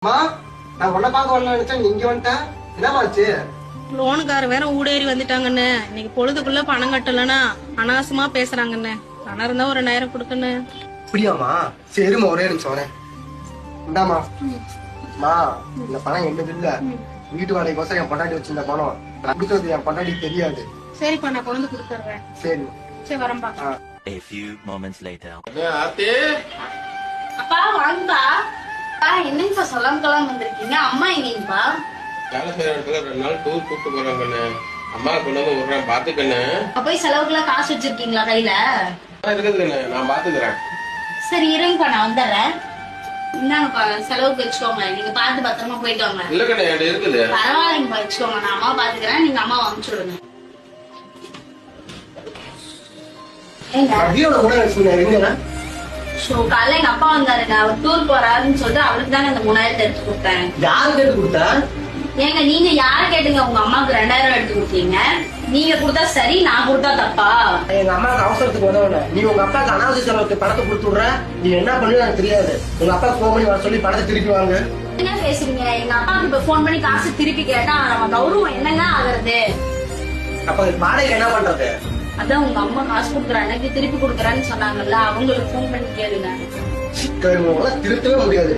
அம்மா, நான் உன்னை பார்க்க வரல நினைச்சேன், நீங்க வந்துட்டேன். என்னமாச்சு? லோனுக்கார வேற ஊடேறி வந்துட்டாங்கன்னு. இன்னைக்கு பொழுதுக்குள்ள பணம் கட்டலன்னா அனாவசியமா பேசுறாங்கன்னு. பணம் இருந்தா ஒரு நேரம் கொடுக்கணும். அப்படியாம்மா? சரிம்மா, ஒரே நிமிஷம் வரேன். இந்தாம்மா. மா, இந்த பணம் என்னது இல்ல. வீட்டு வாடகைக்கோசரம் என் பொண்டாட்டி வச்சிருந்த பணம். நான் கொடுக்கறது என் பொண்டாட்டி தெரியாது. சரிப்பா, நான் கொண்டு கொடுத்துறேன். சரி சரி, வரம்பா. A few moments later. அப்பா வாங்கப்பா. என்னங்கப்பா சொல்லாம வந்திருக்கீங்க? அம்மா எங்கப்பா? வேலை செய்யற இடத்துல 2 நாள் டூர் கூப்பிட்டு போறாங்கண்ணே. அம்மா கொண்டு வந்து விடுறேன், பாத்துக்கண்ணே. போய் செலவுக்குலாம் காசு வச்சிருக்கீங்களா கையில? இருக்குதுண்ணே, நான் பாத்துக்கிறேன். சரி இருங்கப்பா, நான் வந்துடுறேன். இந்தாங்கப்பா, செலவுக்கு வச்சுக்கோங்க. நீங்க பார்த்து பத்திரமா போயிட்டு வாங்க. இல்ல கண்ணே, என்கிட்ட இருக்குது. பரவாயில்லைங்கப்பா, வச்சுக்கோங்க. நான் அம்மா பாத்துக்கிறேன், நீங்க அம்மாவை அனுப்பிச்சு விடுங்க. வீரோட கூட இருக்கீங்க. காலைல எங்க அப்பா வந்தாருங்க. அவர் டூர் போறாருன்னு சொல்லிட்டு அவருக்கு தானே இந்த 3000 எடுத்து கொடுத்தேன். யாரு கேட்டு கொடுத்தா? ஏங்க நீங்க யாரு கேட்டுங்க உங்க அம்மாவுக்கு 2000 எடுத்து கொடுத்தீங்க? நீங்க கொடுத்தா சரி, நான் கொடுத்தா தப்பா? எங்க அம்மாவுக்கு அவசரத்துக்கு உதவல. நீ உங்க அப்பாவுக்கு அனாவசிய செலவுக்கு பணத்தை கொடுத்து விடுற. நீ என்ன பண்ணு எனக்கு தெரியாது. உங்க அப்பா போன் பண்ணி வர சொல்லி பணத்தை திருப்பி வாங்க. என்ன பேசுறீங்க? எங்க அப்பாவுக்கு இப்ப போன் பண்ணி காசு திருப்பி கேட்டா நம்ம கௌரவம் என்னங்க ஆகுறது? அப்ப வாடகை என்ன பண்றது? அதான் உங்க அம்மா காசு கொடுக்குறாங்க, திருப்பி கொடுக்குறான்னு சொன்னாங்கல்ல, அவங்களுக்கு போன் பண்ணி கேளுங்க. திருத்தவே முடியாது.